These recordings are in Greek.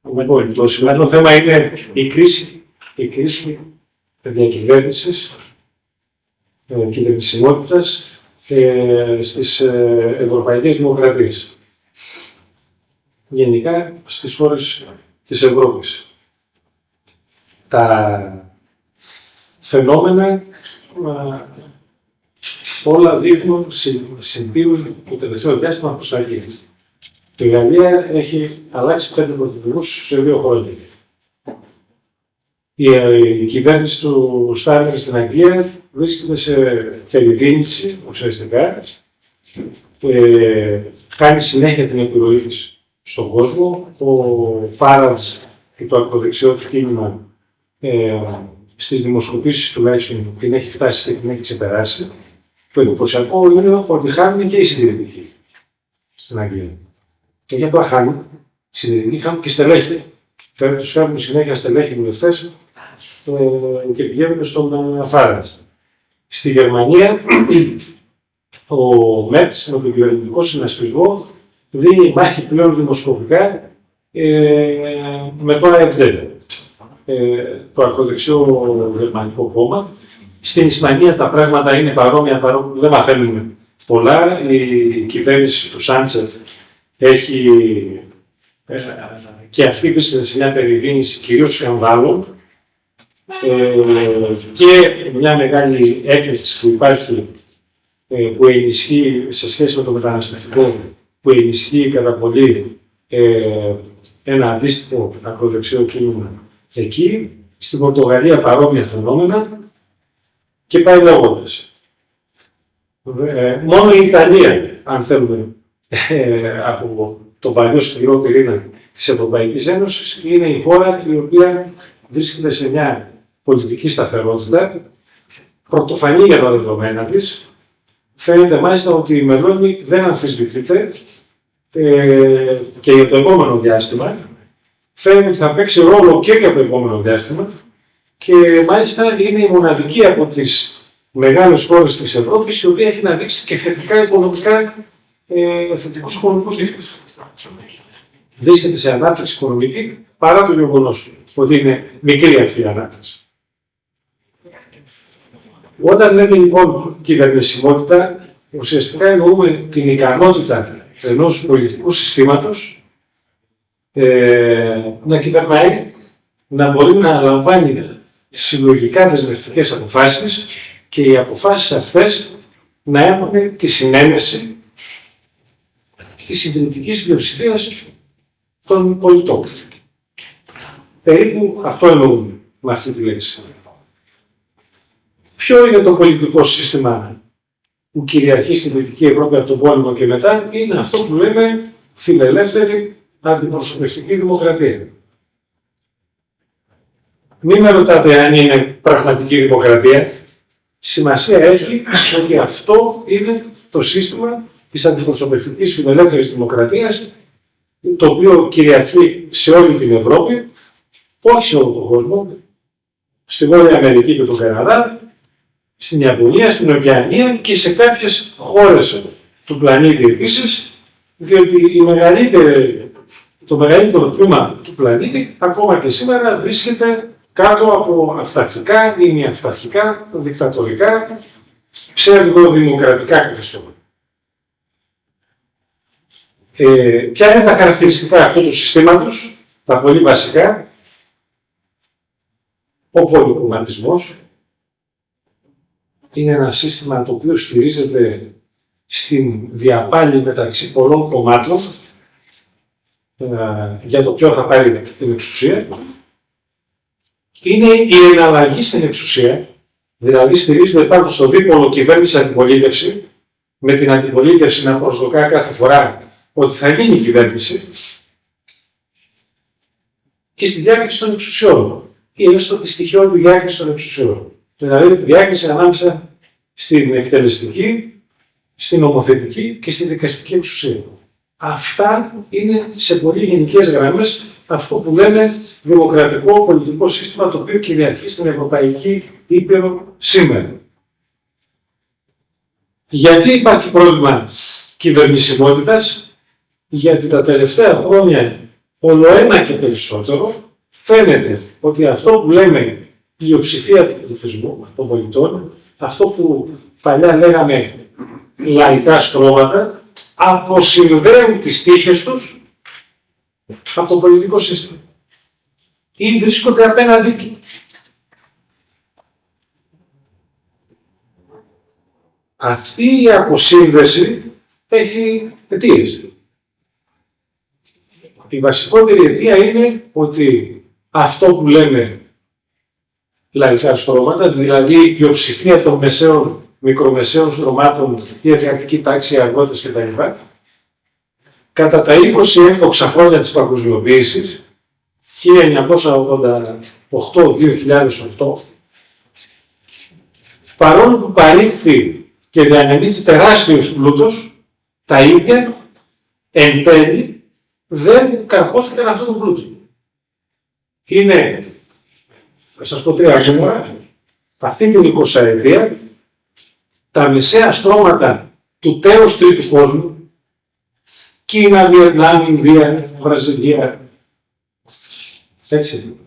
Λοιπόν, το σημαντικό θέμα είναι η κρίση διακυβέρνησης, κυβερνησιμότητας στις ευρωπαϊκές δημοκρατίες. Γενικά στις χώρες της Ευρώπης. Τα φαινόμενα όλα δείχνουν, συμπίπτουν το τελευταίο διάστημα προς τα εκεί. Η Γαλλία έχει αλλάξει 5 πρωθυπουργούς σε 2 χρόνια. Η κυβέρνηση του Στάλιν στην Αγγλία βρίσκεται σε περιδίνηση ουσιαστικά. Κάνει συνέχεια την επιρροή της στον κόσμο. Ο Φάραντς και το ακροδεξιό του κίνημα στις δημοσκοπήσεις τουλάχιστον την έχει φτάσει και την έχει ξεπεράσει. Το εντυπωσιακό είναι ότι χάνουν και οι συντηρητικοί στην Αγγλία. Και για το χάνουν, οι συντηρητικοί χάνουν και στελέχη. Πρέπει να τους φέρνουν συνέχεια στελέχη βουλευτές και πηγαίνουν στον Φάραντς. Στη Γερμανία, ο Μέρτς με τον κυβερνητικό συνασπισμό δίνει μάχη πλέον δημοσκοπικά με το AfD, το ακροδεξιό γερμανικό κόμμα. Στην Ισπανία τα πράγματα είναι παρόμοια, παρόλο που δεν μαθαίνουμε πολλά. Η κυβέρνηση του Σάντσεφ έχει και αυτή βρίσκεται σε μια περιδίνηση κυρίως σκανδάλων και μια μεγάλη έκρηξη που υπάρχει που ενισχύει σε σχέση με το μεταναστευτικό, που ενισχύει κατά πολύ ένα αντίστοιχο ακροδεξιό κίνημα εκεί. Στην Πορτογαλία παρόμοια φαινόμενα και πάει λέγοντας. Μόνο η Ιταλία, αν θέλουμε, από τον παλιό σκληρό πυρήνα της Ευρωπαϊκής Ένωσης, είναι η χώρα η οποία βρίσκεται σε μια πολιτική σταθερότητα, πρωτοφανή για τα δεδομένα της. Φαίνεται μάλιστα ότι η Μελώνη δεν αμφισβητείται και για το επόμενο διάστημα. Φαίνεται ότι θα παίξει ρόλο και για το επόμενο διάστημα και μάλιστα είναι η μοναδική από τις μεγάλες χώρες της Ευρώπης η οποία έχει να δείξει και θετικά οικονομικά, θετικούς οικονομικούς δείκτες. Βρίσκεται σε ανάπτυξη οικονομική παρά το γεγονός ότι είναι μικρή αυτή η ανάπτυξη. Όταν λέμε λοιπόν κυβερνησιμότητα, ουσιαστικά εννοούμε την ικανότητα ενός πολιτικού συστήματος να κυβερνάει, να μπορεί να λαμβάνει συλλογικά δεσμευτικές αποφάσεις και οι αποφάσεις αυτές να έχουν τη συνένεση της συντηρητικής πλειοψηφίας των πολιτών. Περίπου αυτό εννοούμε με αυτή τη λέξη. Ποιο είναι το πολιτικό σύστημα που κυριαρχεί στην Δυτική Ευρώπη από τον πόλεμο και μετά? Είναι αυτό που λέμε φιλελεύθερη αντιπροσωπευτική δημοκρατία. Μην με ρωτάτε αν είναι πραγματική δημοκρατία. Σημασία έχει ότι αυτό είναι το σύστημα της αντιπροσωπευτικής φιλελεύθερης δημοκρατίας, το οποίο κυριαρχεί σε όλη την Ευρώπη, όχι σε όλο τον κόσμο, στη Βόρεια Αμερική και τον Καναδά, στην Ιαπωνία, στην Οκεανία και σε κάποιες χώρες του πλανήτη επίσης, διότι το μεγαλύτερο τμήμα του πλανήτη ακόμα και σήμερα βρίσκεται κάτω από αυταρχικά ή μη αυταρχικά, δικτατορικά, ψευδοδημοκρατικά καθεστώτα. Ποια είναι τα χαρακτηριστικά αυτού του συστήματος? Τα πολύ βασικά: ο πολυκομματισμός. Είναι ένα σύστημα το οποίο στηρίζεται στην διαπάλη μεταξύ πολλών κομμάτων για το ποιο θα πάρει την εξουσία. Είναι η εναλλαγή στην εξουσία, δηλαδή στηρίζεται πάνω στο δίπολο κυβέρνηση-αντιπολίτευση, με την αντιπολίτευση να προσδοκά κάθε φορά ότι θα γίνει κυβέρνηση, και στη διάκριση των εξουσιών, ή έστω τη στοιχειώδη διάκριση των εξουσιών. Δηλαδή τη διάκριση ανάμεσα στην εκτελεστική, στην νομοθετική και στη δικαστική εξουσία. Αυτά είναι σε πολύ γενικές γραμμές αυτό που λέμε δημοκρατικό πολιτικό σύστημα, το οποίο κυριαρχεί στην Ευρωπαϊκή Ήπειρο σήμερα. Γιατί υπάρχει πρόβλημα κυβερνησιμότητας? Γιατί τα τελευταία χρόνια Ολοένα και περισσότερο φαίνεται ότι αυτό που λέμε πλειοψηφία του πληθυσμού, των πολιτών, αυτό που παλιά λέγαμε λαϊκά στρώματα, αποσυνδέουν τις τύχες τους από το πολιτικό σύστημα ή βρίσκονται απέναντί του. Αυτή η αποσύνδεση έχει αιτίες. Η βασικότερη αιτία είναι ότι αυτό που λέμε λαϊκά στρώματα, δηλαδή η πλειοψηφία των μεσαίων, μικρομεσαίων στρωμάτων, η εργατική τάξη, οι αγρότες κτλ., κατά τα 20 έμφοξα χρόνια της παγκοσμιοποίησης, 1988-2008, παρόλο που παρήχθη και διανεμήθη τεράστιος πλούτος, τα ίδια εν τέλει δεν καρπόθηκαν αυτόν τον πλούτο. Είναι, θα σας πω 3 νούμερα, αυτή την 20ετία, τα μεσαία στρώματα του τέος τρίτου κόσμου, Κίνα, Βιετνάμ, Ινδία, Βραζιλία, έτσι,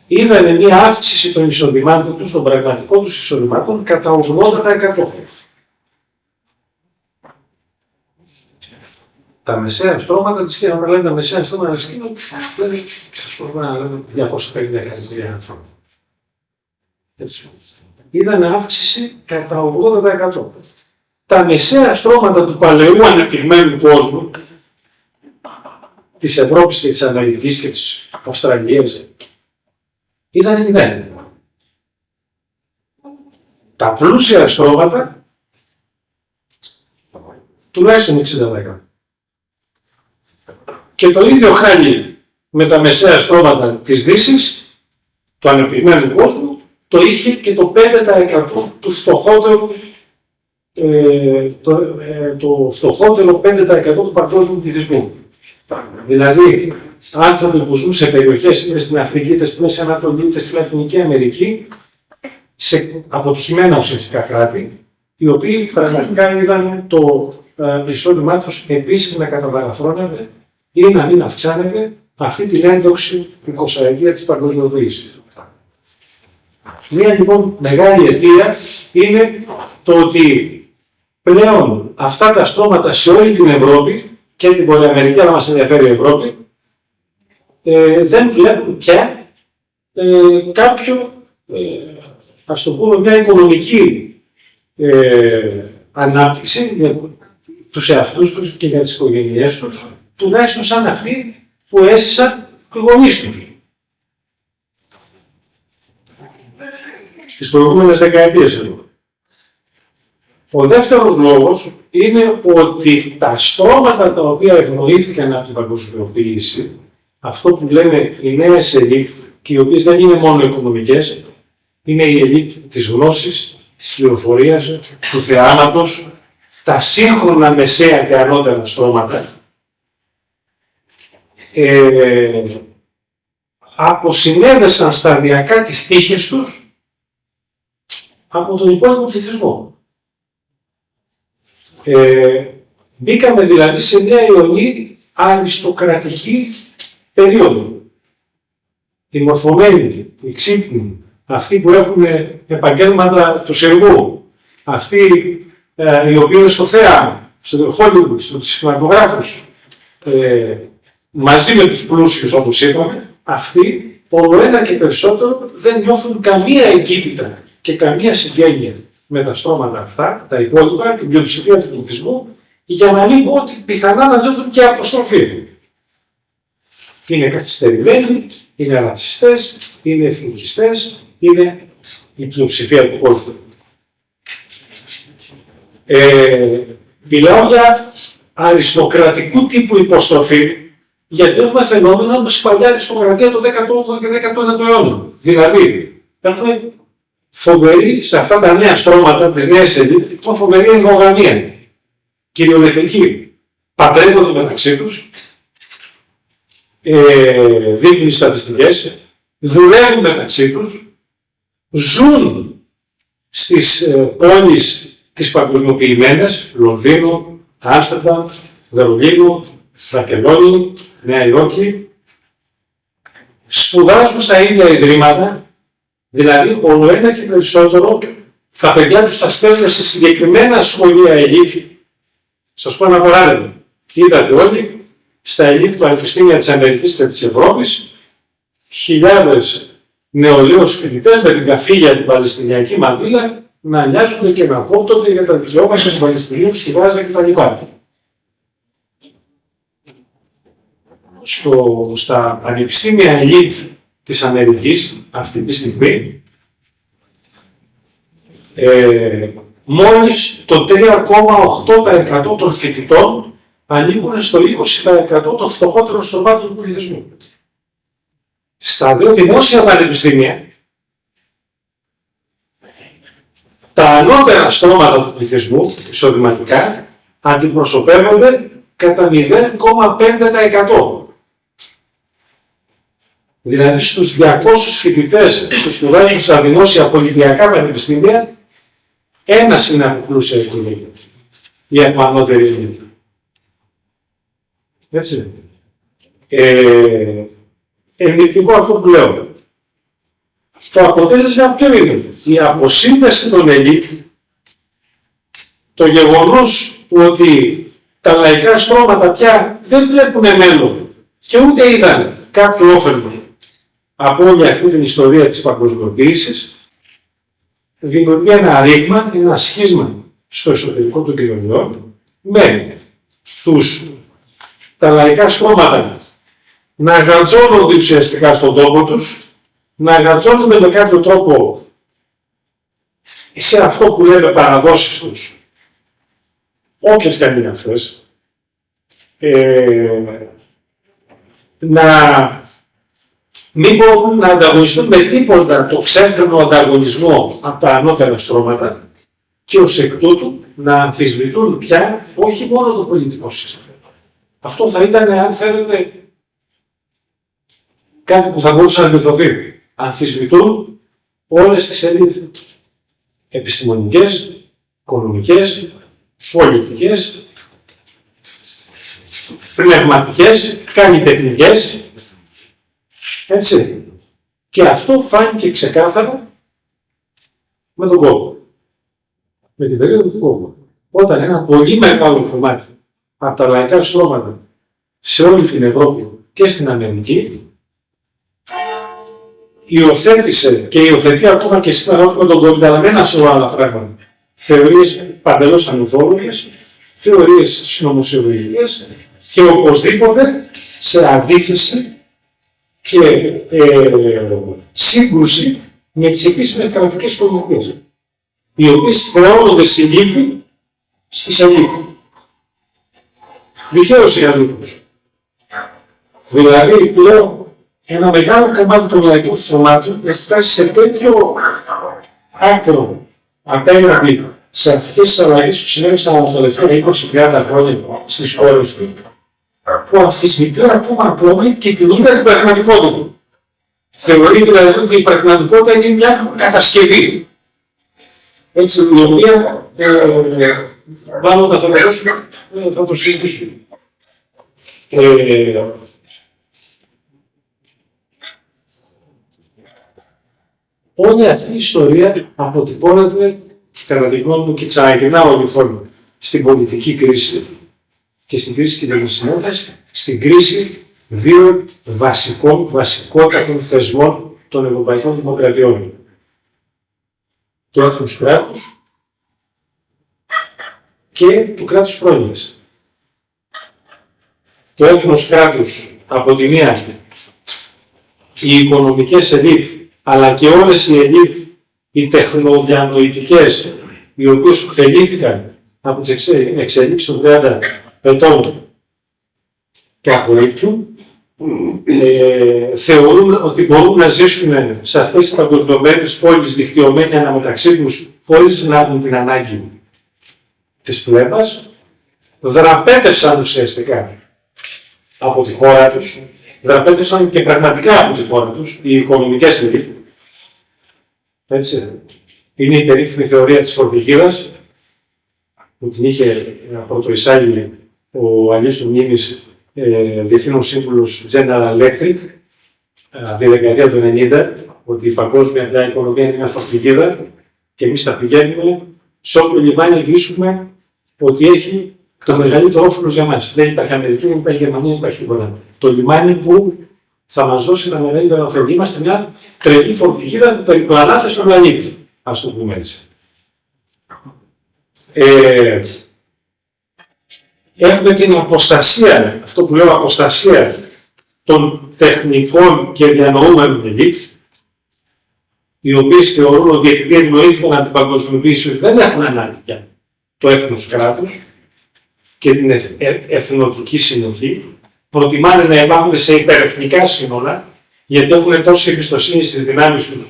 είδανε μια αύξηση των εισοδημάτων τους, των πραγματικών τους εισοδημάτων, κατά 80%. Τα μεσαία στρώματα της Κίνας, όταν λένε τα μεσαία στρώματα της Κίνας, λένε, ας πούμε, 250 εκατομμύρια ανθρώπου. Έτσι. Είδανε αύξηση κατά 80%. Τα μεσαία στρώματα του παλαιού ανεπτυγμένου κόσμου, της Ευρώπης και της Αμερικής και της Αυστραλίας, είδανε 0. Τα πλούσια στρώματα, τουλάχιστον 60%. Και το ίδιο χάλι με τα μεσαία στρώματα της Δύσης, του ανεπτυγμένου κόσμου, το είχε και το 5% του φτωχότερου, το φτωχότερο 5% του παγκόσμιου πληθυσμού. Δηλαδή, άνθρωποι που ζουν σε περιοχές, είτε στην Αφρική, είτε στη Μέση Ανατολή, είτε στη Λατινική Αμερική, σε αποτυχημένα ουσιαστικά κράτη, οι οποίοι πραγματικά είδαν το εισόδημά τους επίσης να καταβαραθρώνεται ή να μην αυξάνεται αυτή την ένδοξη 20ετία της παγκοσμιοποίησης. Μία λοιπόν μεγάλη αιτία είναι το ότι πλέον αυτά τα στρώματα σε όλη την Ευρώπη και την Βορειοαμερική, αλλά μας ενδιαφέρει η Ευρώπη, δεν βλέπουν πια κάποιο, ας το πούμε, μια οικονομική ανάπτυξη για τους εαυτούς τους και για τις οικογένειές τους, τουλάχιστον σαν αυτοί που έζησαν οι γονείς τους. Τις προηγούμενες δεκαετίες εδώ. Ο δεύτερος λόγος είναι ότι τα στρώματα τα οποία ευνοήθηκαν από την παγκοσμιοποίηση, αυτό που λέμε οι νέες ελίτ, και οι οποίες δεν είναι μόνο οικονομικές, είναι η ελίτ της γνώσης, της πληροφορίας, του θεάματος, τα σύγχρονα μεσαία και ανώτερα στρώματα, αποσυνέδεσαν σταδιακά τις τύχες τους από τον υπόλοιπο πληθυσμό. Μπήκαμε δηλαδή σε μια ιονή αριστοκρατική περίοδο. Οι μορφωμένοι, οι ξύπνοι, αυτοί που έχουν επαγγέλματα του σεργού, αυτοί οι οποίοι είναι στο θέαμα, στο Hollywood, στους κινηματογράφους, μαζί με τους πλούσιους όπως είπαμε, αυτοί όλο ένα και περισσότερο δεν νιώθουν καμία εγκύτητα και καμία συγγένεια με τα στρώματα αυτά, τα υπόλοιπα, την πλειοψηφία του πληθυσμού, για να μην πω ότι πιθανά να νιώθουν και αποστροφή. Είναι καθυστερημένοι, είναι ρατσιστές, είναι εθνικιστές, είναι η πλειοψηφία του κόσμου. Μιλάω για αριστοκρατικού τύπου υποστροφή, γιατί έχουμε φαινόμενα όπως η παλιά αριστοκρατία του 18ου και 19ου αιώνα. Δηλαδή, έχουμε φοβερή σε αυτά τα νέα στρώματα της νέας ελίτ, έχουμε φοβερή ενδογαμία, κυριολεκτική. Παντρεύονται μεταξύ τους, δείχνουν οι στατιστικές, δουλεύουν μεταξύ τους, ζουν στις πόλεις τις παγκοσμιοποιημένες, Λονδίνο, Άμστερνταμ, Βερολίνο, Βαρκελόνη, Νέα Υόρκη, σπουδάζουν στα ίδια ιδρύματα, δηλαδή όλο ένα και περισσότερο τα παιδιά τους τα στέλνουν σε συγκεκριμένα σχολεία ελίτ. Σας πω ένα παράδειγμα. Είδατε όλοι στα ελίτ πανεπιστήμια της Αμερικής και της Ευρώπης χιλιάδες νεολαίους φοιτητές με την καφίλια την Παλαιστινιακή μαντήλα να νοιάζονται και να κόπτονται για τα δικαιώματα του Παλαιστινίου στη Γάζα κτλ. Στα πανεπιστήμια ελίτ της Αμερικής αυτή τη στιγμή μόλις το 3,8% των φοιτητών ανήκουν στο 20% των φτωχότερων στρωμάτων του πληθυσμού. Στα δύο δημόσια πανεπιστήμια, τα ανώτερα στρώματα του πληθυσμού, εισοδηματικά, αντιπροσωπεύονται κατά 0,5%. Δηλαδή στους 200 φοιτητές που σπουδάζουν στα δημόσια πολιτιακά πανεπιστήμια, ένας είναι από πλούσια οικογένεια ή από ανώτερη ηλικία. Έτσι. Ενδεικτικό αυτό που λέω. Το αποτέλεσμα ποιο είναι? Η αποσύνδεση των ελίτ, το γεγονός ότι τα λαϊκά στρώματα πια δεν βλέπουν μέλλον και ούτε είδαν κάποιο όφελο από όλη αυτή την ιστορία της παγκοσμιοποίησης, δημιουργεί ένα ρήγμα, ένα σχίσμα στο εσωτερικό των κοινωνιών, με τα λαϊκά στρώματα να γατζώνονται ουσιαστικά στον τόπο τους, να γατζώνονται με κάποιο τρόπο σε αυτό που λέμε παραδόσεις τους, όποιες και αν είναι αυτές, να μην μπορούν να ανταγωνιστούν με τίποτα το ξέφρενο ανταγωνισμό από τα ανώτερα στρώματα και ως εκ τούτου να αμφισβητούν πια όχι μόνο το πολιτικό σύστημα. Αυτό θα ήταν, αν θέλετε, κάτι που θα μπορούσε να διορθωθεί. Αμφισβητούν όλες τις ελίτ επιστημονικές, οικονομικές, πολιτικές, πνευματικές, καλλιτεχνικές. Έτσι. Και αυτό φάνηκε ξεκάθαρα με τον κόμπο. Με την περίοδο του κόμπου. Όταν ένα πολύ μεγάλο κομμάτι από τα λαϊκά στρώματα σε όλη την Ευρώπη και στην Αμερική υιοθέτησε και υιοθετεί ακόμα και σήμερα, όχι με τον COVID, αλλά με ένα σωρό άλλα πράγματα. Θεωρίες παντελώς ανορθόδοξες, θεωρίες συνωμοσιολογικές και οπωσδήποτε σε αντίθεση και σύγκρουση με τις επίσημες κρατικές πολιτικές, οι οποίες χρεώνονται συνήθι στις ελίτ. Δικαίωση για λίγους. Δηλαδή πλέον ένα μεγάλο κομμάτι των λαϊκών στρωμάτων έχει φτάσει σε τέτοιο άκρο απέναντι σε αυτές τις αλλαγές που συνέβησαν τα τελευταία 20-30 χρόνια στις χώρες του, που αμφισβητεί ακόμα και την ίδια την πραγματικότητα. Θεωρεί δηλαδή ότι η πραγματικότητα είναι μια κατασκευή. Έτσι, η οποία πάνω όταν θα τελειώσουμε θα το συζητήσουμε. Όλη αυτή η ιστορία αποτυπώνεται, κατά τη γνώμη μου, και ξαναγυρνάω λοιπόν στην πολιτική κρίση και στην κρίση κυβερνησιμότητας, στην κρίση δύο βασικότατων θεσμών των ευρωπαϊκών δημοκρατιών. Του έθνους κράτους και του κράτους πρόνοιας. Το έθνος κράτους, από τη μία, οι οικονομικές ελίτ, αλλά και όλες οι ελίτ, οι τεχνοδιανοητικές, οι οποίες ωφελήθηκαν από τις εξελίξεις των 30 ετών του απορρίπτου, θεωρούν ότι μπορούν να ζήσουν σε αυτές τις παγκοσμιωμένες πόλεις δικτυωμένοι αναμεταξύ τους χωρίς να έχουν την ανάγκη της πλέμπας, δραπέτευσαν ουσιαστικά από τη χώρα τους, δραπέτευσαν και πραγματικά από τη χώρα τους οι οικονομικές ελίτ. Έτσι. Είναι η περίφημη θεωρία της φορτηγίδας, που την είχε πρωτοεισάγει ο Αλής του Μνήμης διευθύνων σύμβουλος General Electric τη δεκαετία του 90, ότι η παγκόσμια οικονομία είναι μια φορτηγίδα και εμείς θα πηγαίνουμε σε όποιο λιμάνι βρίσκουμε ότι έχει το μεγαλύτερο όφελος για μας. Δεν υπάρχει Αμερική, δεν υπάρχει Γερμανία, δεν υπάρχει τίποτα. Το λιμάνι που θα μας δώσει τα μεγαλύτερα όφελα. Είμαστε μια τρελή φορτηγίδα που περιπλανάται στον πλανήτη, ας το πούμε έτσι. Έχουμε την αποστασία, αυτό που λέω αποστασία των τεχνικών και διανοούμενων ελίτ, οι οποίες θεωρούν ότι επειδή ευνοήθηκαν από την παγκοσμιοποίηση δεν έχουν ανάγκη πια το έθνος κράτους και την εθνοτική συνοχή, προτιμάνε να υπάρχουν σε υπερεθνικά σύνολα, γιατί έχουν τόση εμπιστοσύνη στις δυνάμεις τους,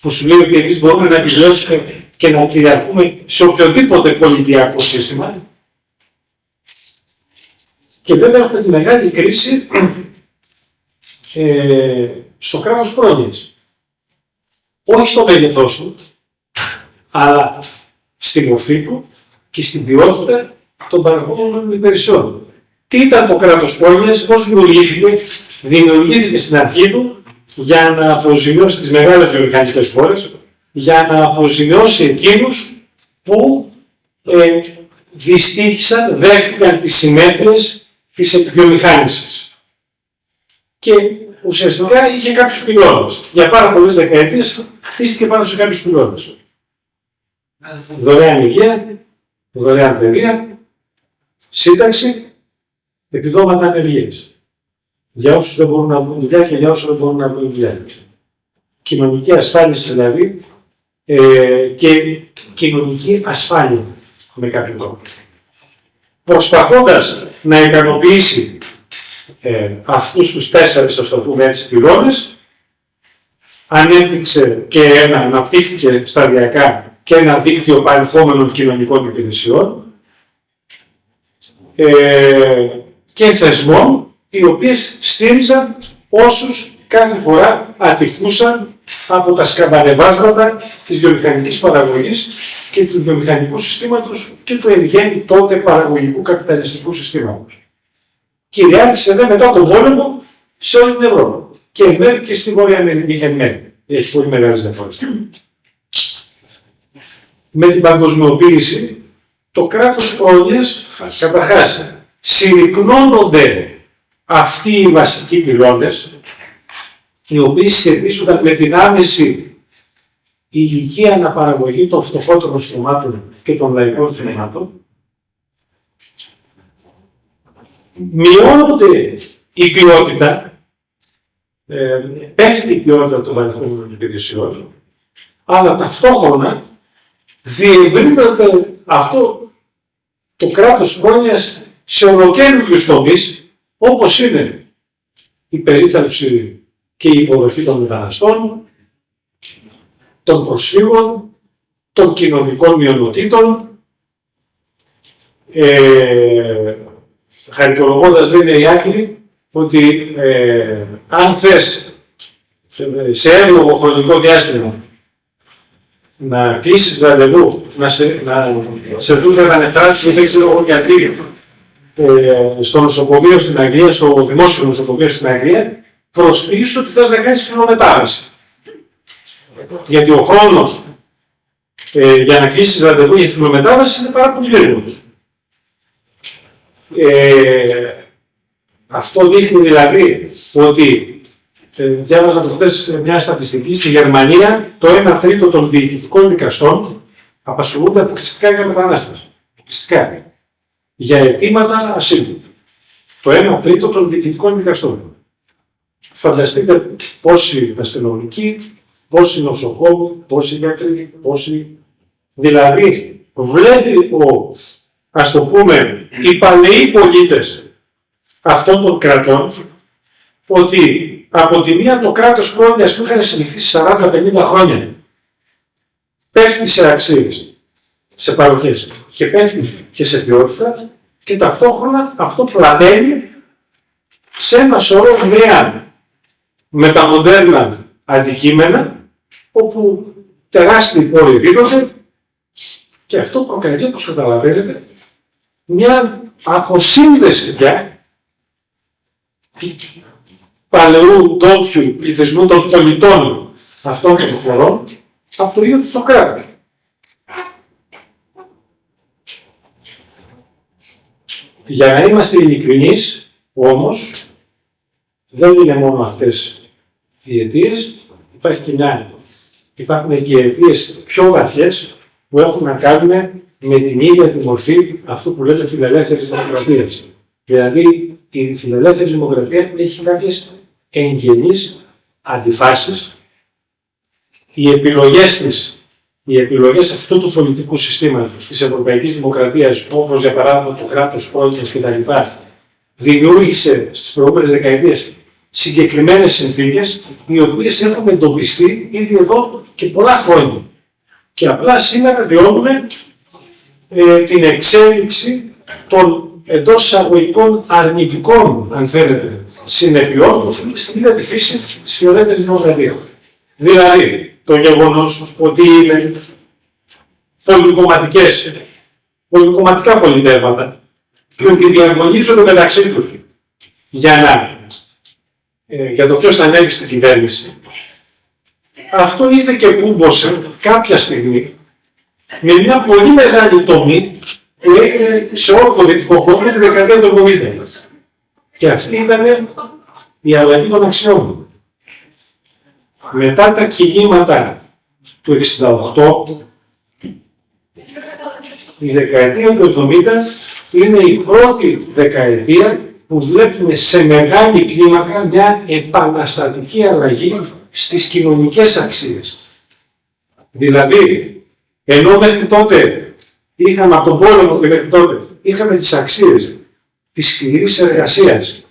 που σου λέει ότι εμείς μπορούμε να επιβιώσουμε και να κυριαρχούμε σε οποιοδήποτε πολιτιακό σύστημα. Και βέβαια έχουμε τη μεγάλη κρίση στο κράτος πρόνοιας. Όχι στο μέγεθός του, αλλά στη μορφή του και στην ποιότητα των παρεχόμενων υπηρεσιών. Τι ήταν το κράτος πρόνοιας, πώς δημιουργήθηκε? Δημιουργήθηκε στην αρχή του για να αποζημιώσει τις μεγάλες βιομηχανικές χώρες, για να αποζημιώσει εκείνους που δυστύχησαν, δέχτηκαν τις συνέπειες της εκβιομηχάνησης. Και ουσιαστικά είχε κάποιους πυλώνες. Για πάρα πολλές δεκαετίες χτίστηκε πάνω σε κάποιους πυλώνες. Δωρεάν υγεία, δωρεάν παιδεία, σύνταξη, επιδόματα ανεργίας. Για όσους δεν μπορούν να βρουν δουλειά και για όσους δεν μπορούν να βρουν δουλειά. Κοινωνική ασφάλιση δηλαδή και κοινωνική ασφάλεια με κάποιο τρόπο. Προσπαθώντας να ικανοποιήσει αυτούς τους 4, ας το πούμε έτσι, πυλώνες, ανέπτυξε και αναπτύχθηκε σταδιακά και ένα δίκτυο παρεχόμενων κοινωνικών υπηρεσιών και θεσμών, οι οποίες στήριζαν όσους κάθε φορά ατυχούσαν από τα σκαμπανεβάσματα της βιομηχανικής παραγωγής και του βιομηχανικού συστήματος και του εν γέννη τότε παραγωγικού καπιταλιστικού συστήματος. Κυριάρχησε δε μετά τον πόλεμο σε όλη την Ευρώπη και εν μέρει και στη Βόρεια Αμερική εν μέρει. Έχει πολύ μεγάλες διαφορές. Με την παγκοσμιοποίηση, το κράτος πρόνοιας, καταρχάς, συρρυκνώνονται αυτοί οι βασικοί πυλώνες, οι οποίοι σχετίζονταν με την άμεση υλική αναπαραγωγή των φτωχότερων στρωμάτων και των λαϊκών στρωμάτων, μειώνονται η ποιότητα, πέφτει η ποιότητα των παρεχόμενων υπηρεσιών, αλλά ταυτόχρονα διευρύνεται αυτό το κράτος πρόνοιας σε ολοκαίριους τομείς, όπως είναι η περίθαλψη και η υποδοχή των μεταναστών, των προσφύγων, των κοινωνικών μειονοτήτων. Χαριτολογώντας λένε οι Άγγλοι ότι αν θες σε εύλογο χρονικό διάστημα να κλείσεις ραντεβού, να σε δουν τα νεφρά σου, δεν ξέρω εγώ γιατί, στο νοσοκομείο στην Αγγλία, στο δημόσιο νοσοκομείο στην Αγγλία, προσποιήσου ότι θες να κάνεις φυλομετάβαση. Γιατί ο χρόνος για να κλείσεις ραντεβού για φυλομετάβαση είναι πάρα πολύ γρήγορος. Αυτό δείχνει δηλαδή ότι διάβαζα χθες μια στατιστική, στη Γερμανία το 1/3 των διοικητικών δικαστών απασχολούνται αποκλειστικά για μετανάστες. Αποκλειστικά. Για αιτήματα ασύλου. Το 1/3 των διοικητικών δικαστών. Φανταστείτε πόσοι αστυνομικοί, πόσοι νοσοκόμοι, πόσοι γιατροί, πόσοι. Δηλαδή, βλέπει ας το πούμε, οι παλαιοί πολίτες αυτών των κρατών ότι από τη μία το κράτος πρόνοιας που είχαν συνηθίσει 40-50 χρόνια πέφτει σε αξίες, σε παροχές και πέφτει και σε ποιότητα και ταυτόχρονα αυτό πλαναίνει σε ένα σωρό νέα μεταμοντέρνα αντικείμενα όπου τεράστιοι πόροι δίδονται και αυτό προκαλεί, όπως καταλαβαίνετε, μια αποσύνδεση πια παλαιού ντόπιου πληθυσμού των πολιτών αυτών των χωρών από το ίδιο του το κράτος. Για να είμαστε ειλικρινείς, όμως, δεν είναι μόνο αυτές οι αιτίες, υπάρχει και μια άλλη. Υπάρχουν και αιτίες πιο βαθιές που έχουν να κάνουν με την ίδια τη μορφή αυτού που λέτε φιλελεύθερης δημοκρατίας. Δηλαδή, η φιλελεύθερη δημοκρατία έχει κάποιες εγγενείς αντιφάσεις. Οι επιλογές της, οι επιλογές αυτού του πολιτικού συστήματος, της ευρωπαϊκής δημοκρατίας, όπως για παράδειγμα το κράτος πρόνοιας κτλ., δημιούργησε στις προηγούμενες δεκαετίες συγκεκριμένες συνθήκες, οι οποίες έχουν εντοπιστεί ήδη εδώ και πολλά χρόνια. Και απλά σήμερα βιώνουμε την εξέλιξη των εντός εισαγωγικών αρνητικών, αν θέλετε, συνεπειών που οφείλεται στην ίδια τη φύση της φιλελεύθερης δημοκρατίας. Δηλαδή, το γεγονός ότι είναι πολυκομματικά πολιτεύματα και ότι διαγωνίζονται μεταξύ τους για το ποιος θα ανέβει στην κυβέρνηση, αυτό ήρθε και πούμποσε κάποια στιγμή με μια πολύ μεγάλη τομή που έγινε σε όλο το δυτικό κόσμο τη δεκαετία του 70. Και αυτή ήταν η αλλαγή των αξιών. Μετά τα κινήματα του 68, η δεκαετία του 70 είναι η πρώτη δεκαετία που βλέπουμε σε μεγάλη κλίμακα μια επαναστατική αλλαγή στις κοινωνικές αξίες. Δηλαδή, ενώ μέχρι τότε είχαμε από τον πόλεμο και μέχρι τότε είχαμε τις αξίες της σκληρής εργασίας,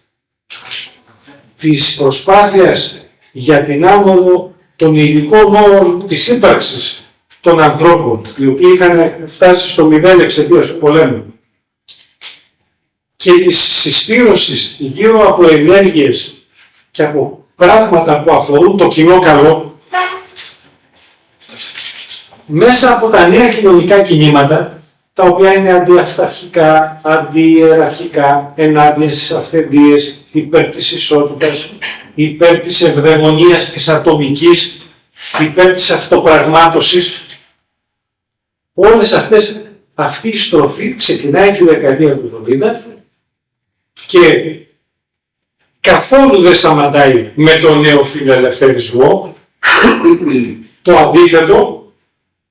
της προσπάθειας για την άνοδο των υλικών όρων της ύπαρξης των ανθρώπων, οι οποίοι είχαν φτάσει στο 0 εξαιτίας του πολέμου, και της συσπήρωσης γύρω από ενέργειες και από πράγματα που αφορούν το κοινό καλό, μέσα από τα νέα κοινωνικά κινήματα, τα οποία είναι αντιαυταρχικά, αντιεραρχικά, ενάντια στις αυθεντίες, υπέρ της ισότητας, υπέρ της ευδαιμονίας της ατομικής, υπέρ της αυτοπραγμάτωσης. Όλες αυτή η στροφή ξεκινάει τη δεκαετία του 70 και καθόλου δεν σταματάει με τον νεοφιλελευθερισμό. Το αντίθετο,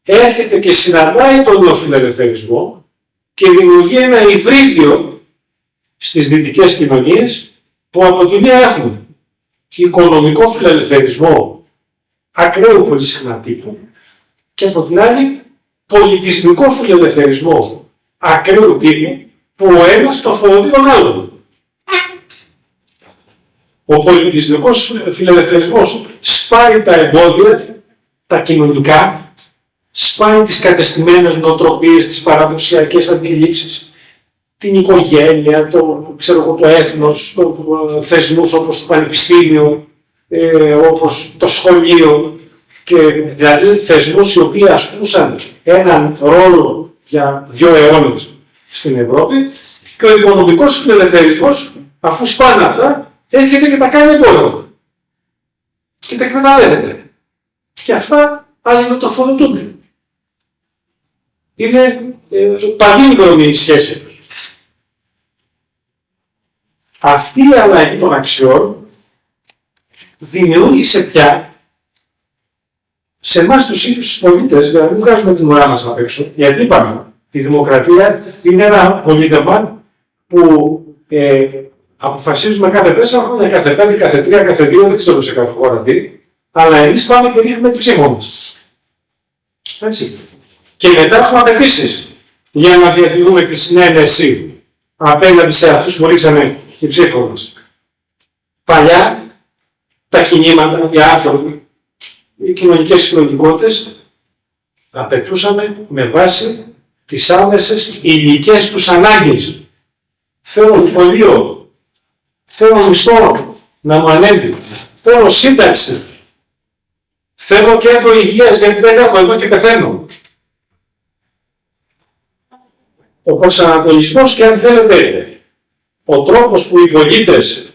έρχεται και συναντάει τον νεοφιλελευθερισμό και δημιουργεί ένα υβρίδιο στις δυτικές κοινωνίες που από τη μία έχουμε οικονομικό φιλελευθερισμό ακραίου πολύ συχνά τύπου και από την άλλη πολιτισμικό φιλελευθερισμό ακραίου τύπου που ο ένας το αφορεί τον άλλον. Ο πολιτισμικός φιλελευθερισμός σπάει τα εμπόδια, τα κοινωνικά, σπάει τις κατεστημένες νοοτροπίες, τις παραδοσιακές αντιλήψεις, την οικογένεια, το έθνος, θεσμούς όπως το πανεπιστήμιο, όπως το σχολείο, και δηλαδή θεσμούς οι οποίοι ασκούσαν έναν ρόλο για 2 αιώνες στην Ευρώπη, και ο οικονομικός φιλελευθερισμός, αφού σπάνε αυτά, έρχεται και τα κάνει εμπόδιο και τα εκμεταλλεύεται. Και αυτά αλληλοτροφοδοτούνται. Είναι παλίνδρομη η σχέση. Αυτή η αλλαγή των αξιών δημιούργησε πια σε εμάς τους ίδιους τους πολίτες, για να μην βγάζουμε την ουρά μας απ' έξω, γιατί είπαμε, η δημοκρατία είναι ένα πολίτευμα που αποφασίζουμε κάθε 4 χρόνια, κάθε 5, κάθε 3, κάθε 2, δεν ξέρω σε κάθε χώρα τι, αλλά εμείς πάμε και ρίχνουμε την ψήφο μας. Έτσι. Και μετά έχουμε απαιτήσεις για να διατηρούμε τη συνένεση απέναντι σε αυτούς που ρίξαμε την ψήφο μας. Παλιά, τα κινήματα, οι άνθρωποι, οι κοινωνικές συλλογικότητες απαιτούσαμε με βάση τις άμεσες υλικές τους ανάγκες. Θέλω σχολείο, θέλω μισθό να μου ανέβει, θέλω σύνταξη, θέλω κέντρο υγείας γιατί δεν έχω εδώ και πεθαίνω. Ο προσανατολισμός, και αν θέλετε, ο τρόπος που οι πολίτες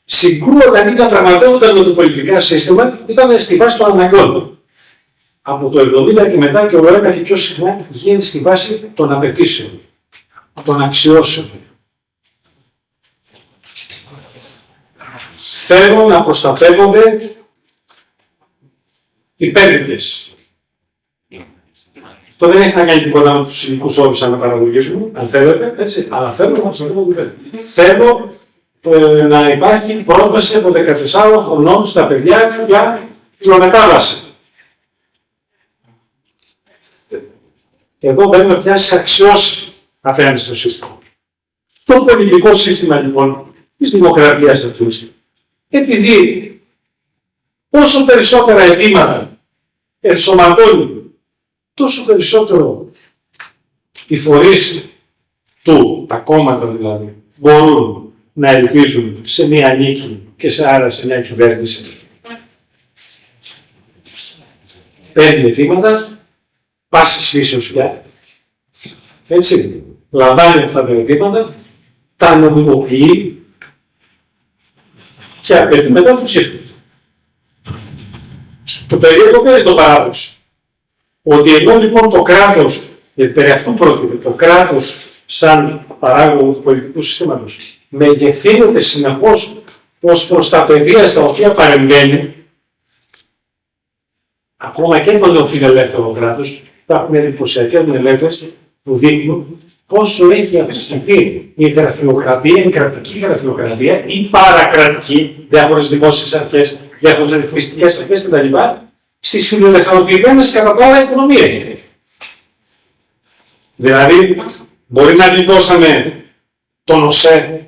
συγκρούονταν ή διαπραγματεύονταν με το πολιτικό σύστημα, ήταν στη βάση των αναγκών. Από το 70 και μετά και όλο ένα και πιο συχνά γίνεται στη βάση των απαιτήσεων, των αξιώσεων. Θέλουν να προστατεύονται οι πέμπτες. Αυτό δεν έχει να κάνει τίποτα με τους ειδικούς όρους αναπαραγωγής αν θέλετε, έτσι, αλλά θέλω να προστατεύονται οι πέμπτες. Θέλω να υπάρχει πρόσβαση από 14 χρονών στα παιδιά για φιλομετάβαση. Εδώ μπαίνουμε πια σε αξιώσεις απέναντι στο σύστημα. Το πολιτικό σύστημα λοιπόν της δημοκρατίας αυτής, επειδή όσο περισσότερα αιτήματα ενσωματώνει, τόσο περισσότερο οι φορείς του, τα κόμματα δηλαδή, μπορούν να ελπίζουν σε μία νίκη και άρα σε μια κυβέρνηση. Παίρνει αιτήματα, πάσης φύσεως πια, έτσι, λαμβάνει αυτά τα αιτήματα, τα νομιμοποιεί και απαιτεί μετά το ψήφο. Το περίεργο είναι το παράδοξο. Ότι ενώ λοιπόν το κράτος, γιατί περί αυτού πρόκειται, το κράτος σαν παράγωγο του πολιτικού συστήματος, μεγεθύνεται συνεχώς ως προς τα πεδία στα οποία παρεμβαίνει, ακόμα και το νεοφιλελεύθερο κράτος, υπάρχουν εντυπωσιακοί ελεύθερες που δείχνουν πόσο έχει αυξηθεί η γραφειοκρατία, η κρατική γραφειοκρατία ή παρακρατική, διάφορες δημόσιες αρχές, διάφορες ρυθμιστικές αρχές κτλ. Στις φιλελευθερωποιημένες κατά τα άλλα οικονομίες. Δηλαδή, μπορεί να γλιτώσαμε τον ΟΣΕ,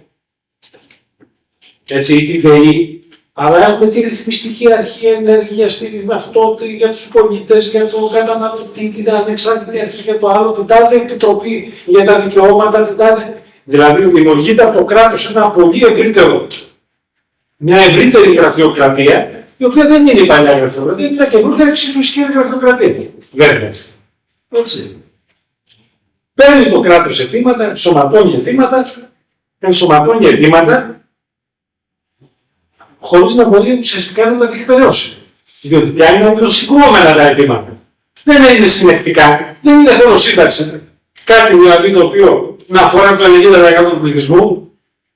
έτσι, ή τη ΔΕΗ, αλλά έχουμε τη ρυθμιστική αρχή ενέργειας, με αυτό για τους πολίτες, για το καταναλωτή, την ανεξάρτητη αρχή για το άλλο, την τάδε επιτροπή για τα δικαιώματα, την τάδε. Δηλαδή, δημιουργείται από το κράτος ένα πολύ ευρύτερο, μια ευρύτερη γραφειοκρατία, η οποία δεν είναι η παλιά γραφειοκρατία, είναι μια καινούργια εξουσιακή γραφειοκρατία. Βέβαια. Έτσι. Παίρνει το κράτος αιτήματα, ενσωματώνει αιτήματα, χωρίς να μπορεί ουσιαστικά να τα διεκπαιρεώσει. Διότι πια είναι ομιλοσυγκρούμενα τα αιτήματα. Δεν είναι συνεκτικά, δεν είναι θέλω σύνταξη. Κάτι δηλαδή το οποίο να αφορά το 90% του πληθυσμού.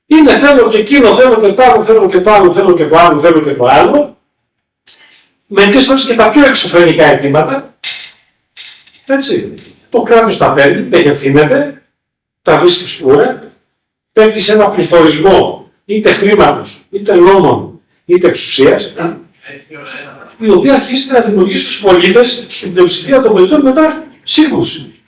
Είναι θέλω και εκείνο, θέλω και το άλλο, θέλω και το άλλο, θέλω και το άλλο, θέλω και το άλλο. Μερικές φορές και τα πιο εξωφρενικά αιτήματα. Έτσι. Το κράτος τα παίρνει, μεγεθύνεται, τα βρίσκει σκούρα, πέφτει σε ένα πληθωρισμό είτε χρήματος, είτε νόμων, είτε εξουσίας, η οποία αρχίζει να δημιουργεί στους πολίτες, στην πλειοψηφία των πολιτών μετά σύγκρουση.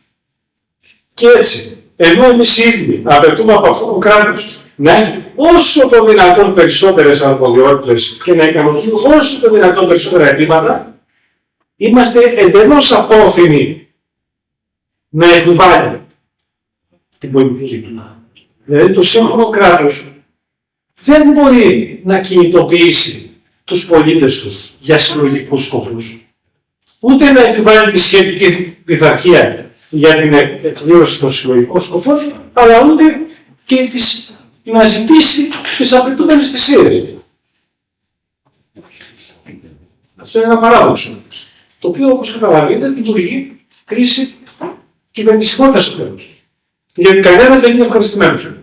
Και έτσι, ενώ εμείς οι ίδιοι απαιτούμε από αυτό το κράτος να έχει όσο το δυνατόν περισσότερες αρμοδιότητες και να ικανοποιεί όσο το δυνατόν περισσότερα αιτήματα, είμαστε εντελώς απόθυμοι να επιβάλλει την πολιτική του. Δηλαδή το σύγχρονο κράτος δεν μπορεί να κινητοποιήσει τους πολίτες του για συλλογικούς σκοπούς. Ούτε να επιβάλλει τη σχετική πειθαρχία για την εκπλήρωση των συλλογικών σκοπών, αλλά ούτε και να ζητήσει τις απαιτούμενες θυσίες. Αυτό είναι ένα παράδοξο, το οποίο όπως καταλαβαίνετε δημιουργεί κρίση κυβερνησιμότητα στο τέλος. Γιατί κανένας δεν είναι ευχαριστημένος.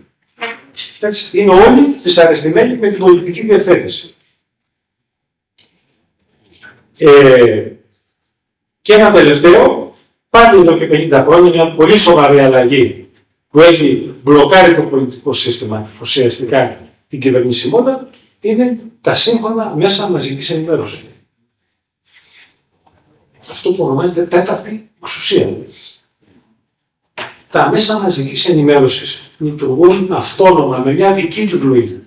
Είναι όλοι δυσαρεστημένοι με την πολιτική διευθέτηση. Και ένα τελευταίο, πάλι εδώ και 50 χρόνια, μια πολύ σοβαρή αλλαγή που έχει μπλοκάρει το πολιτικό σύστημα, ουσιαστικά την κυβερνησιμότητα, είναι τα σύγχρονα μέσα μαζικής ενημέρωσης. Αυτό που ονομάζεται τέταρτη εξουσία. Τα μέσα μαζικής ενημέρωσης λειτουργούν αυτόνομα με μια δική του λογική,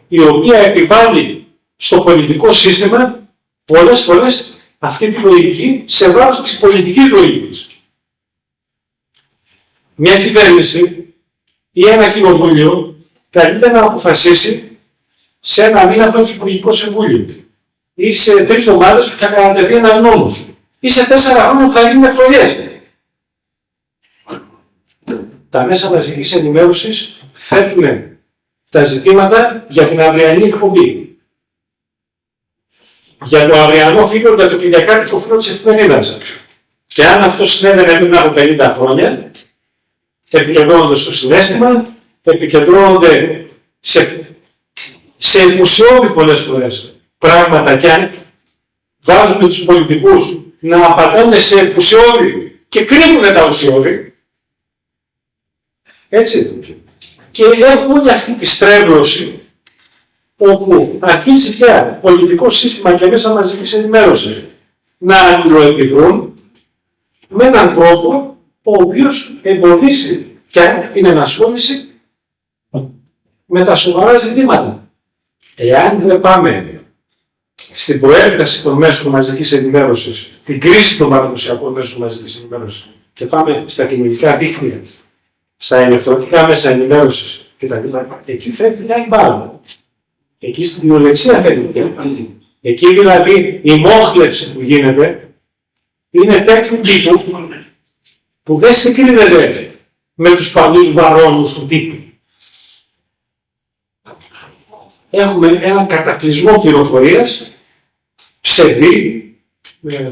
η οποία επιβάλλει στο πολιτικό σύστημα πολλές φορές αυτή τη λογική σε βάρος της πολιτικής λογικής. Μια κυβέρνηση ή ένα κοινοβούλιο καλείται να αποφασίσει σε ένα μήνα από το Υπουργικό Συμβούλιο ή σε 3 εβδομάδες που θα κατατεθεί ένας νόμος ή σε 4 χρόνια που θα γίνουν εκλογές. Τα μέσα μαζικής ενημέρωσης θέτουν τα ζητήματα για την αυριανή εκπομπή. Για το αυριανό φύλλο, για το κυριακάτικο φύλλο της εφημερίδας. Και αν αυτό συνέβαινε πριν από 50 χρόνια, επικεντρώνονται στο συναίσθημα, επικεντρώνονται σε επουσιώδη πολλές φορές πράγματα και βάζουν τους πολιτικούς να απαντάνε σε επουσιώδη και κρύβουν τα ουσιώδη. Έτσι. Και έχουμε όλη αυτή τη στρέβλωση όπου αρχίζει πια πολιτικό σύστημα και μέσα μαζικής ενημέρωσης να αλληλοεπιδρούν με έναν τρόπο ο οποίος εμποδίσει πια την ενασχόληση με τα σοβαρά ζητήματα. Εάν δεν πάμε στην προέκταση των μέσων μαζικής ενημέρωσης, την κρίση των παραδοσιακών μέσων μαζικής ενημέρωσης και πάμε στα κοινωνικά δίκτυα, στα ηλεκτρονικά μέσα ενημέρωσης κτλ. Εκεί φεύγει μια μπάλα. Εκεί στην κοινωνιολεξία φεύγει. Εκεί δηλαδή η μόχλευση που γίνεται είναι τέτοιου τύπου που δεν συγκρίνεται με τους παλιούς βαρώνους του τύπου. Έχουμε έναν κατακλυσμό πληροφορίας,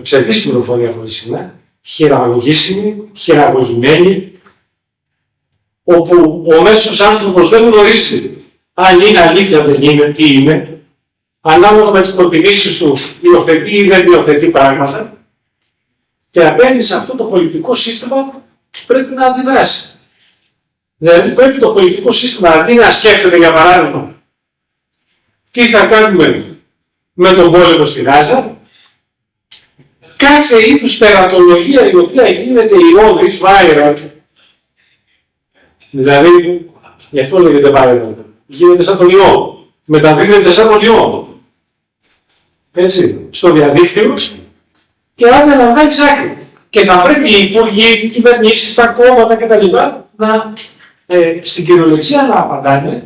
ψευδής πληροφορία χωρίς είναι, χειραγωγήσιμη, χειραγωγημένη, όπου ο μέσος άνθρωπος δεν γνωρίζει αν είναι αλήθεια, δεν είναι, τι είναι, ανάλογα με τις προτιμήσεις του υιοθετεί ή δεν υιοθετεί πράγματα και απέναντι σε αυτό το πολιτικό σύστημα πρέπει να αντιδράσει. Δηλαδή πρέπει το πολιτικό σύστημα αντί να σκέφτεται για παράδειγμα τι θα κάνουμε με τον πόλεμο στη Γάζα, κάθε είδους τερατολογία η οποία γίνεται ιώδης, viral, δηλαδή γι' αυτό λέγεται viral, γίνεται σαν τον ιό, μεταδίδεται σαν τον ιό, έτσι, στο διαδίκτυο και άρα να βγάλει άκρη. Και θα πρέπει οι υπουργοί, οι κυβερνήσεις, τα κόμματα κτλ. Στην κυριολεξία να απαντάνε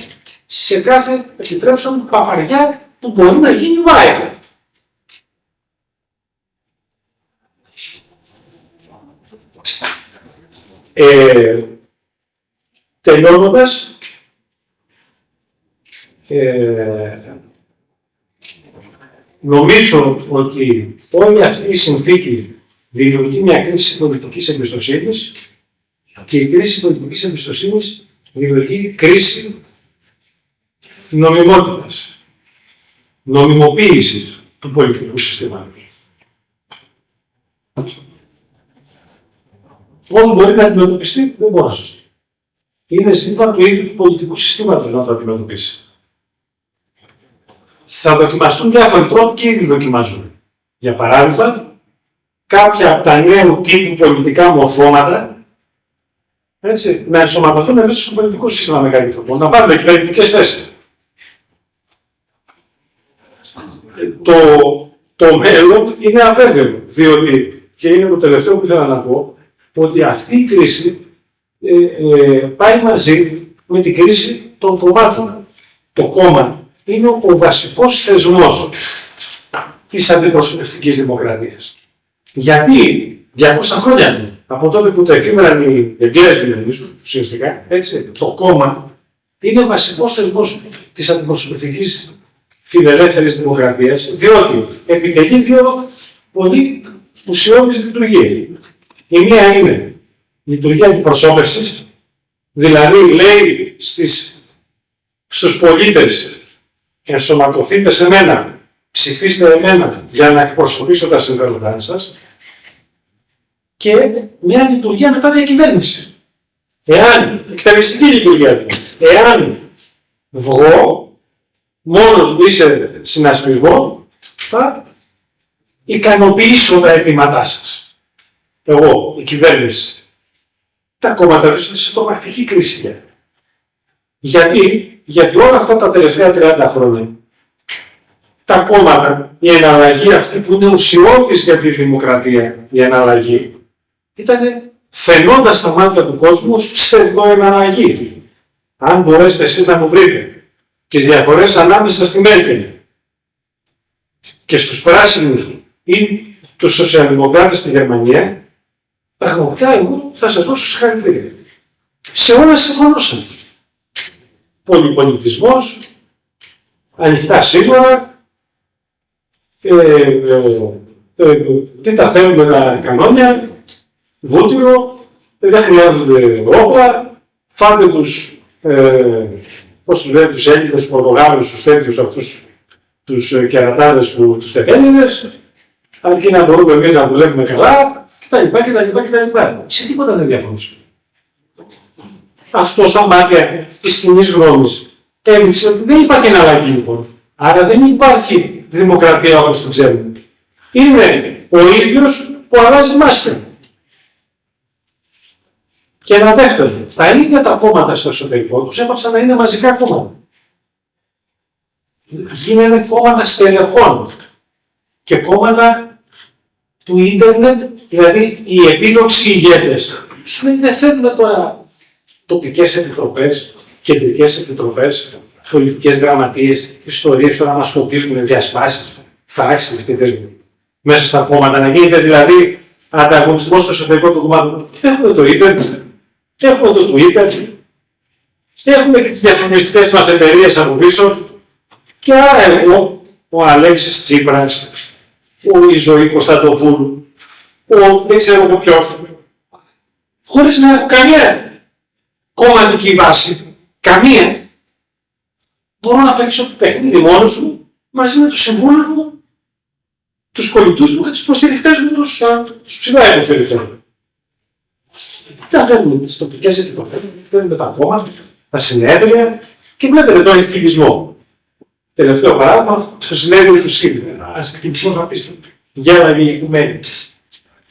σε κάθε, επιτρέψτε μου, παπαριά που μπορεί να γίνει viral. Τελειώνοντας, νομίζω ότι όλη αυτή η συνθήκη δημιουργεί μια κρίση πολιτικής εμπιστοσύνης και η κρίση πολιτικής εμπιστοσύνης δημιουργεί κρίση νομιμότητας, νομιμοποίησης του πολιτικού συστήματος. Πώς μπορεί να αντιμετωπιστεί, δεν μπορώ να σας πω. Είναι ζήτημα του ίδιου του πολιτικού συστήματος να το αντιμετωπίσει. Θα δοκιμαστούν διάφοροι τρόποι και ήδη δοκιμάζουν. Για παράδειγμα, κάποια από τα νέου τύπου πολιτικά μορφώματα έτσι, να ενσωματωθούν μέσα στο πολιτικό σύστημα με κάποιο τρόπο, να πάρουν κυβερνητικές θέσεις. Το μέλλον είναι αβέβαιο, διότι, και είναι το τελευταίο που ήθελα να πω, ότι αυτή η κρίση πάει μαζί με την κρίση των κομμάτων. Το κόμμα είναι ο βασικός θεσμός της αντιπροσωπευτικής δημοκρατίας. Γιατί 200 χρόνια από τότε που το εφήμεραν οι Εγγλέζοι κυβερνήσεων, ουσιαστικά, έτσι, το κόμμα είναι βασικός θεσμός της αντιπροσωπευτικής φιλελεύθερης δημοκρατίας, διότι επιτελεί δύο πολύ ουσιώδεις λειτουργίες. Η μία είναι η λειτουργία αντιπροσώπευσης, δηλαδή λέει στους πολίτες ενσωματωθείτε σε μένα, ψηφίστε εμένα για να εκπροσωπήσω τα συμφέροντά σας, και μια λειτουργία μετά διακυβέρνηση. Εάν, εκτελεστική λειτουργία, εάν βγω μόνος μου ή σε συνασπισμό, θα ικανοποιήσω τα αιτήματά σας. Εγώ, η κυβέρνηση. Τα κόμματα βρίσκονται σε τρομακτική κρίση. Γιατί όλα αυτά τα τελευταία 30 χρόνια τα κόμματα, η εναλλαγή αυτή που είναι ουσιώδης για τη δημοκρατία, η εναλλαγή, ήταν φαινόντας στα μάτια του κόσμου ως ψευδοεναλλαγή. Αν μπορέσετε εσείς να μου βρείτε τις διαφορές ανάμεσα στη Μέρκελ και στους πράσινους ή τους σοσιαλδημοκράτες στη Γερμανία, πραγματικά εγώ θα σας δώσω συγχαρητήρια. Σε όλα συμφωνούσαν. πολυπολιτισμός, ανοιχτά σύνορα, τι τα θέλουμε τα κανόνια, βούτυρο, δεν χρειάζονται όπλα, φάτε τους, πώς τους λένε, τους Έλληνες, τους Πορτογάλους, τους τέτοιους αυτούς, τους κερατάδες, τους τεπένιδες, αρκεί να μπορούμε εμείς να δουλεύουμε καλά, κτλ. Σε τίποτα δεν διαφωνούσε. Αυτό στα μάτια της κοινής γνώμης έδειξε ότι δεν υπάρχει εναλλαγή λοιπόν. Άρα δεν υπάρχει δημοκρατία όπως την ξέρουμε. Είναι ο ίδιος που αλλάζει μάσκα. Και ένα δεύτερο, τα ίδια τα κόμματα στο εσωτερικό τους έπαψαν να είναι μαζικά κόμματα. Γίνανε κόμματα στελεχών και κόμματα του ίντερνετ, δηλαδή οι επίδοξοι ηγέτες. Σου λέει δεν θέλουμε τώρα τοπικές επιτροπές, κεντρικές επιτροπές, πολιτικές γραμματείες, ιστορίες, τώρα να μας σκοτίζουν διασπάσεις, τάξεις και τέτοια. Μέσα στα κόμματα να γίνεται δηλαδή ανταγωνισμός στο εσωτερικό του κομμάτου. Έχουμε το ίντερνετ, έχουμε το Twitter, έχουμε και τις διαφημιστικές μας εταιρείες από πίσω και άρα εγώ, ο Αλέξης Τσίπρας, η Ζωή Κωνσταντοπούλου, δεν ξέρω εγώ ποιος, χωρίς να έχω καμία κομματική βάση, καμία, μπορώ να παίξω παιχνίδι μόνος μου μαζί με τους συμβούλους μου, τους κολλητούς μου και τους υποστηρικτές μου, τους ψηλά υποστηρικτές μου. Τα βλέπουμε τις τοπικές επιτροπές, βλέπουμε τα κόμματα, τα συνέδρια και βλέπετε τον εκφυλισμό. Τελευταίο παράδειγμα, το συνέδριο του ΣΥΡΙΖΑ. Ένας εκφυλισμός απίστευτο. Γέλαγε η οικουμένη.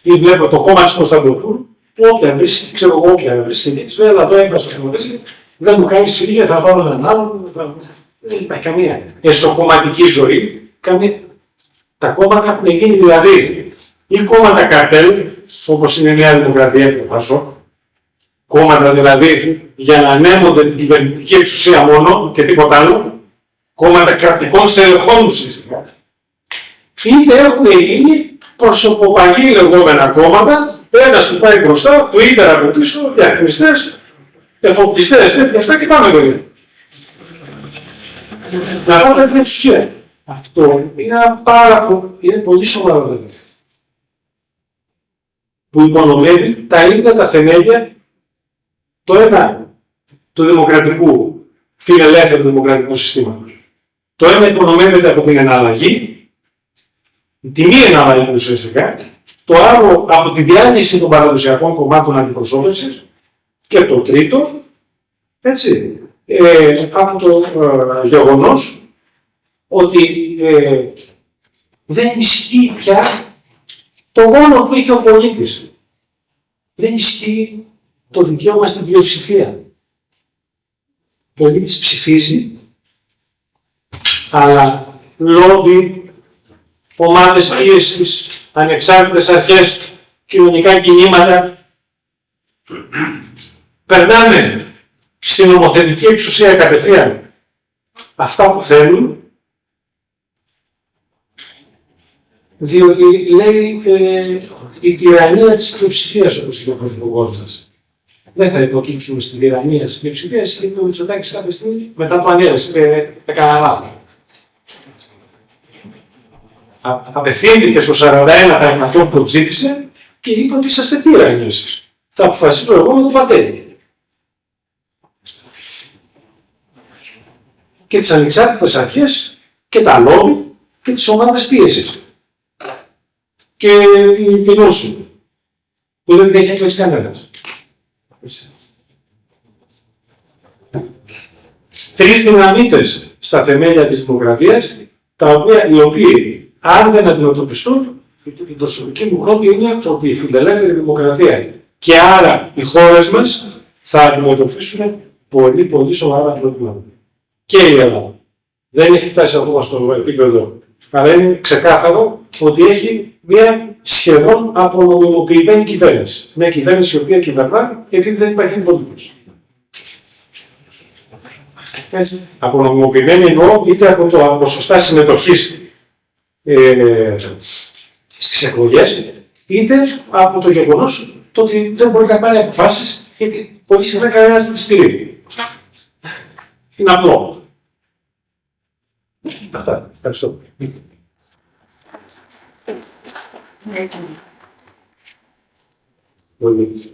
Ή βλέπω το κόμμα της Κωνσταντοπούλου, που όποια βρίσκει, ξέρω εγώ, όποια βρίσκει, και της λέει, αλλά το έμπα στο χρηματιστή, δεν μου κάνει σφυρίγια, θα βάλω έναν άλλον. Δεν υπάρχει καμία εσωκομματική ζωή. Τα κόμματα έχουν γίνει δηλαδή ή κόμματα καρτέλ, όπως είναι η Νέα Δημοκρατία και το ΠΑΣΟΚ, κόμματα δηλαδή για να ανέμονται την κυβερνητική εξουσία μόνο και τίποτα άλλο, κόμματα κρατικών στελεχών ουσιαστικά, είτε έχουν γίνει προσωποπαγή λεγόμενα κόμματα, ένας που πάει μπροστά, Twitter από πίσω, διαφημιστές, εφοπλιστές, τέτοια αυτά και πάμε εδώ. Να πάμε την εξουσία. Αυτό είναι πολύ σοβαρό δηλαδή. Που υπονομεύει τα ίδια τα θεμέλια το ένα του δημοκρατικού, φιλελεύθερου δημοκρατικού συστήματος. Το ένα υπονομεύεται από την εναλλαγή, τη μη εναλλαγή ουσιαστικά, το άλλο από τη διάγνωση των παραδοσιακών κομμάτων αντιπροσώπευσης και το τρίτο, έτσι, από το γεγονός ότι δεν ισχύει πια το μόνο που είχε ο πολίτης. Δεν ισχύει το δικαίωμα στην πλειοψηφία. Ο πολίτης ψηφίζει, αλλά λόμπι, ομάδες πίεσης, ανεξάρτητες αρχές, κοινωνικά κινήματα, περνάνε στην νομοθετική εξουσία κατευθείαν αυτά που θέλουν, διότι λέει η τυραννία της πλειοψηφίας, όπως είπε ο Πρωθυπουργός μας. Δεν θα υποκύψουμε στην τυραννία της πλειοψηφίας, είπε ο Μητσοτάκης κάποια στιγμή, μετά το ανέρεσε, έκανα λάθος. Απευθύνθηκε στο 41% που το ψήφισε και είπε ότι είσαστε τύραννοι εσείς. Θα αποφασίσω εγώ με τον πατέρι. Και τις ανεξάρτητες αρχές και τα λόμπι και τις ομάδες πίεσης. Και την νόσου, που δεν έχει εκλέξει κανένας. Τρεις δυναμίτες στα θεμέλια της δημοκρατίας, οι οποίοι αν δεν αντιμετωπιστούν, η προσωπική μου γνώμη είναι ότι η φιλελεύθερη δημοκρατία και άρα οι χώρες μας θα αντιμετωπίσουν πολύ πολύ σοβαρά προβλήματα. Και η Ελλάδα. Δεν έχει φτάσει ακόμα στο επίπεδο, αλλά είναι ξεκάθαρο ότι έχει μια σχεδόν απονομιμοποιημένη κυβέρνηση. Μια κυβέρνηση η οποία κυβερνά επειδή δεν υπάρχει πολίτης. Απονομιμοποιημένη εννοώ είτε από το ποσοστά συμμετοχής στις εκλογές, είτε από το γεγονός ότι δεν μπορεί να πάρει αποφάσεις γιατί πολύ συχνά κανένας δεν τη στηρίζει. Είναι απλό. Αυτά. Ευχαριστώ. Πολύ.